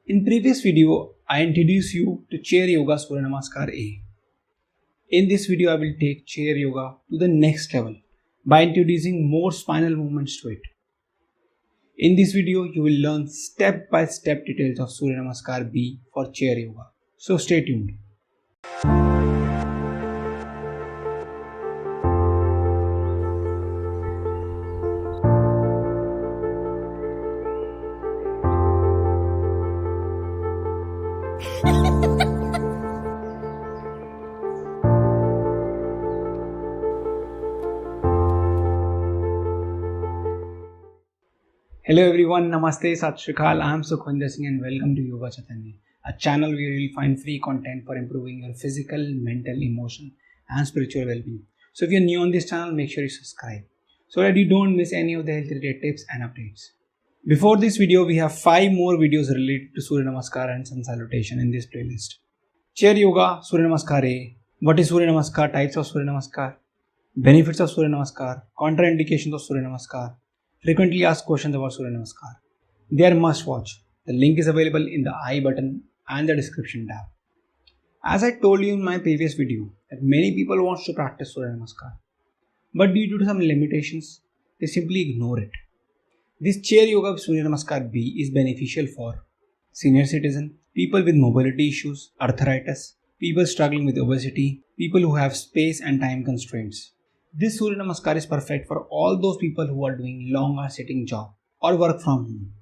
In previous video, I introduced you to Chair Yoga Surya Namaskar A. In this video, I will take Chair Yoga to the next level by introducing more spinal movements to it. In this video, you will learn step-by-step details of Surya Namaskar B for Chair Yoga. So stay tuned. Hello everyone, Namaste, Sat Shri Akal. I am Sukhwinder Singh and welcome to Yoga Chaitanya, a channel where you will find free content for improving your physical, mental, emotional and spiritual well-being. So if you are new on this channel, make sure you subscribe so that you don't miss any of the health related tips and updates. Before this video, we have 5 more videos related to Surya Namaskar and Sun Salutation in this playlist. Chair Yoga, Surya Namaskar A, what is Surya Namaskar, types of Surya Namaskar, benefits of Surya Namaskar, contraindications of Surya Namaskar, frequently asked questions about Surya Namaskar. They are must watch. The link is available in the I button and the description tab. As I told you in my previous video that many people want to practice Surya Namaskar, but due to some limitations, they simply ignore it. This Chair Yoga with Surya Namaskar B is beneficial for senior citizens, people with mobility issues, arthritis, people struggling with obesity, people who have space and time constraints. This Surya Namaskar is perfect for all those people who are doing long hour sitting job or work from home.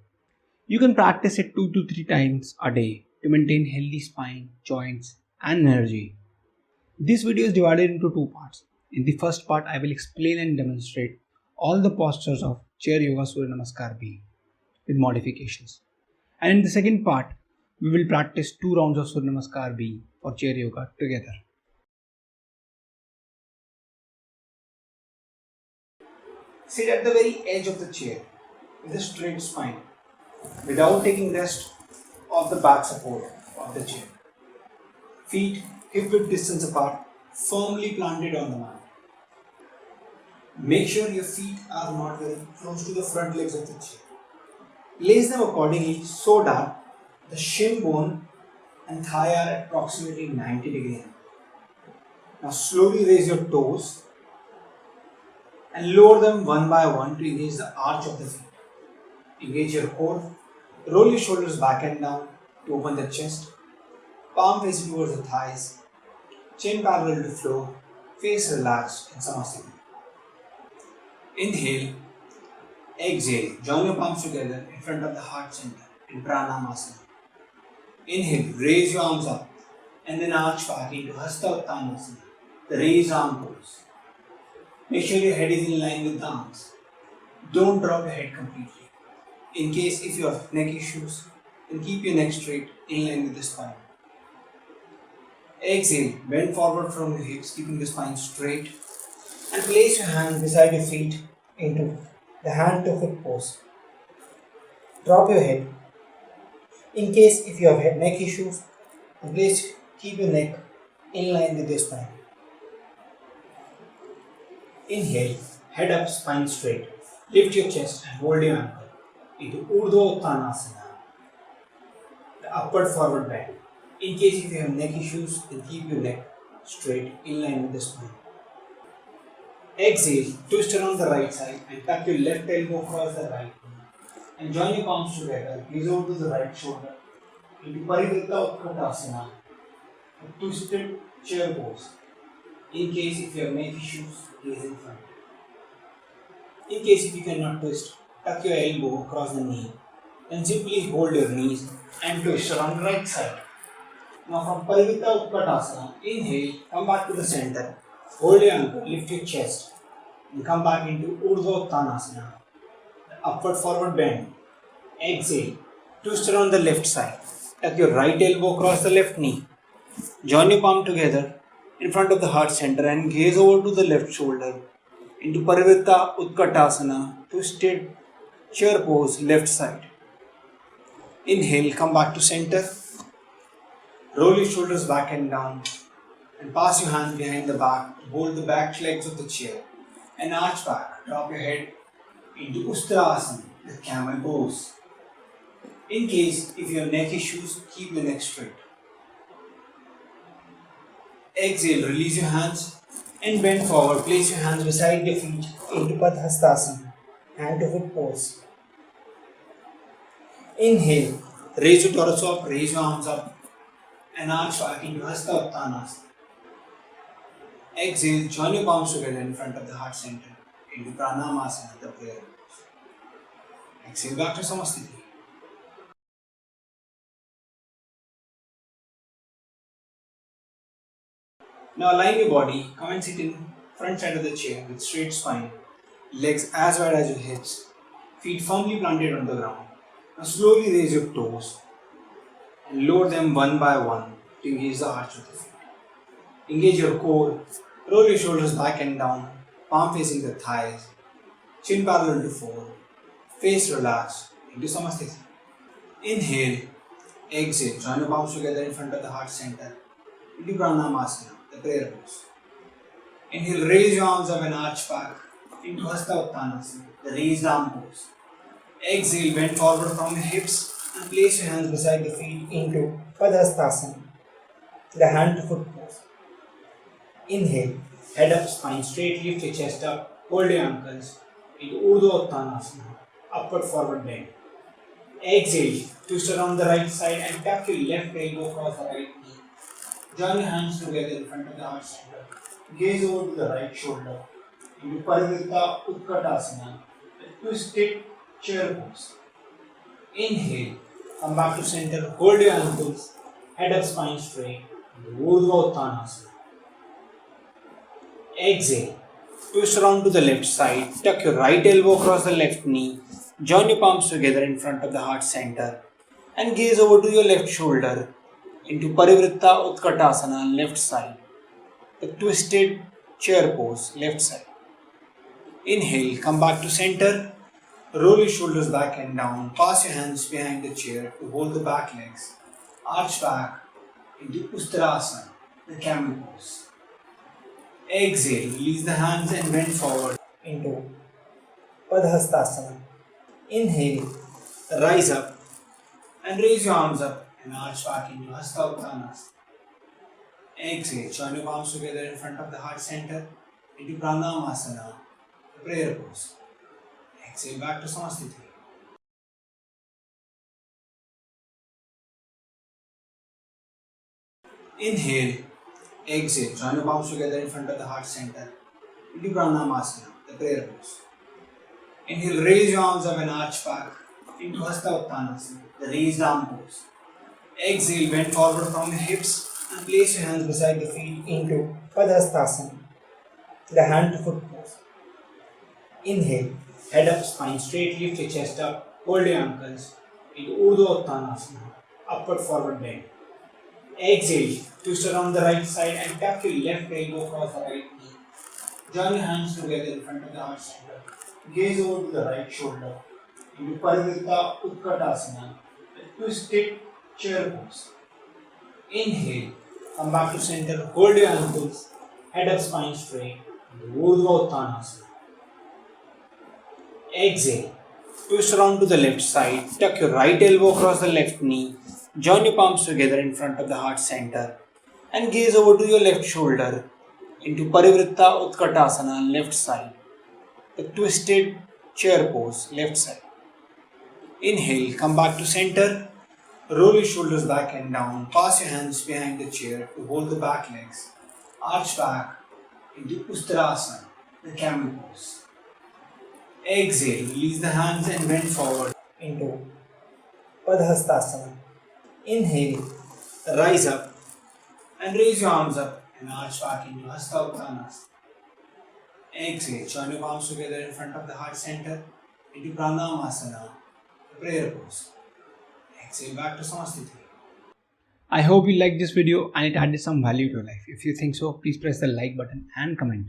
You can practice it 2 to 3 times a day to maintain healthy spine, joints and energy. This video is divided into 2 parts. In the first part, I will explain and demonstrate all the postures of Chair Yoga Surya Namaskar B with modifications. And in the second part, we will practice 2 rounds of Surya Namaskar B for Chair Yoga together. Sit at the very edge of the chair with a straight spine without taking rest of the back support of the chair. Feet hip width distance apart, firmly planted on the mat. Make sure your feet are not very close to the front legs of the chair. Place them accordingly so that the shin bone and thigh are at approximately 90 degrees. Now slowly raise your toes and lower them one by one to engage the arch of the feet. Engage your core, roll your shoulders back and down to open the chest, palm facing towards the thighs, chin parallel to floor, face relaxed in Samasthiti. Inhale, exhale, join your palms together in front of the heart center in Pranamasana. Inhale, raise your arms up and then arch back into Hasta Uttanasana, the raised arm pose. Make sure your head is in line with the arms. Don't drop your head completely. In case if you have neck issues, then keep your neck straight in line with the spine. Exhale, bend forward from your hips, keeping the spine straight, and place your hand beside your feet into the hand to foot pose. Drop your head. In case if you have neck issues, then keep your neck in line with your spine. Inhale, head up, spine straight. Lift your chest and hold your ankle into Urdhva Uttanasana, the upward forward bend. In case if you have neck issues, then keep your neck straight in line with the spine. Exhale, twist around the right side and tuck your left elbow across the right knee and join your palms together. Gaze over to the right shoulder into Parivrtta Utkatasana, a twisted chair pose. In case if you have neck issues, gaze in front. In case if you cannot twist, tuck your elbow across the knee and simply hold your knees and twist around the right side. Now from Parivrtta Utkatasana, inhale, come back to the center, hold your ankle, lift your chest and come back into Urdhva Uttanasana, the upward forward bend. Exhale, twist around the left side, tuck your right elbow across the left knee, join your palm together in front of the heart center and gaze over to the left shoulder into Parivrtta Utkatasana, twisted chair pose, left side. Inhale, come back to center, roll your shoulders back and down and pass your hands behind the back to hold the back legs of the chair and arch back. Drop your head into Ustrasana, the camel pose. In case if you have neck issues, keep your neck straight. Exhale, release your hands and bend forward. Place your hands beside your feet into Padhastasana, hand to foot pose. Inhale, raise your torso up, raise your arms up and arch back into Hasta Uttanasana. Exhale, join your palms together in front of the heart center into Pranamasana, the prayer pose. Exhale back to Samasthiti. Now align your body, come and sit in front side of the chair with straight spine, legs as wide as your hips, feet firmly planted on the ground. Now slowly raise your toes and lower them one by one to engage the arch of the feet. Engage your core, roll your shoulders back and down, palm facing the thighs, chin parallel to floor, face relaxed into Samasthiti. Inhale, exhale, join your palms together in front of the heart center into Pranamasana, the prayer pose. Inhale, raise your arms up and arch back into Hasta Uttanasana, the raised arm pose. Exhale, bend forward from your hips and place your hands beside the feet into Padhastasana, the hand to foot pose. Inhale, head up, spine straight, lift your chest up, hold your ankles into Urdhva Uttanasana, upward forward bend. Exhale, twist around the right side and tap your left elbow across the right knee. Join your hands together in front of the heart center. Gaze over to the right shoulder into Parivritta Utkatasana, a twisted chair pose. Inhale, come back to center, hold your ankles, head up, spine straight, into Urdhva Uttanasana. Exhale, twist around to the left side, tuck your right elbow across the left knee, join your palms together in front of the heart center and gaze over to your left shoulder into Parivritta Utkatasana, left side, the twisted chair pose, left side. Inhale, come back to center, roll your shoulders back and down, pass your hands behind the chair to hold the back legs, arch back into Ustarasana, the camel pose. Exhale, release the hands and bend forward into Padhastasana. Inhale, rise up and raise your arms up and arch back into Hasta Uttanasana. Exhale, join your palms together in front of the heart center into Pranamasana, the prayer pose. Exhale back to Samasthiti. Inhale, exhale, join your palms together in front of the heart center into Pranamasana, the prayer pose. Inhale, raise your arms up and arch back into Hasta Uttanasana, the raised arm pose. Exhale, bend forward from your hips and place your hands beside the feet into Padhastasana, the hand to foot pose. Inhale, head up, spine straight, lift your chest up, hold your ankles into Urdhva Uttanasana, upward forward bend. Exhale, twist around the right side and tap your left elbow across the right knee. Join your hands together in front of the heart center. Gaze over to the right shoulder into Parivritta Utkatasana, a twisted chair pose. Inhale, come back to center, hold your ankles, head up, spine straight, into Urdhva Uttanasana. Exhale, twist around to the left side, tuck your right elbow across the left knee, join your palms together in front of the heart center and gaze over to your left shoulder into Parivritta Utkatasana, left side, the twisted chair pose, left side. Inhale, come back to center, roll your shoulders back and down, pass your hands behind the chair to hold the back legs, arch back into Ustarasana, the camel pose. Exhale, release the hands and bend forward into Padhastasana. Inhale, rise up and raise your arms up and arch back into Hasta Uttanasana. Exhale, join your palms together in front of the heart center into Pranamasana, the prayer pose. Exhale back to Samasthiti. I hope you liked this video and it added some value to your life. If you think so, please press the like button and comment.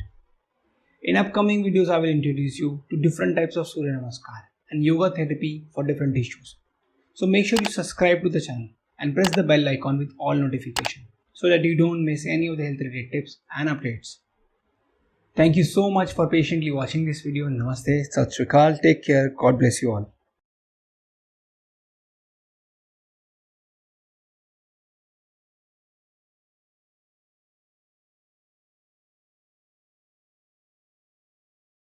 In upcoming videos, I will introduce you to different types of Surya Namaskar and yoga therapy for different issues. So make sure you subscribe to the channel and press the bell icon with all notifications so that you don't miss any of the health related tips and updates. Thank you so much for patiently watching this video. Namaste, Sat Sri Akal, take care, God bless you all.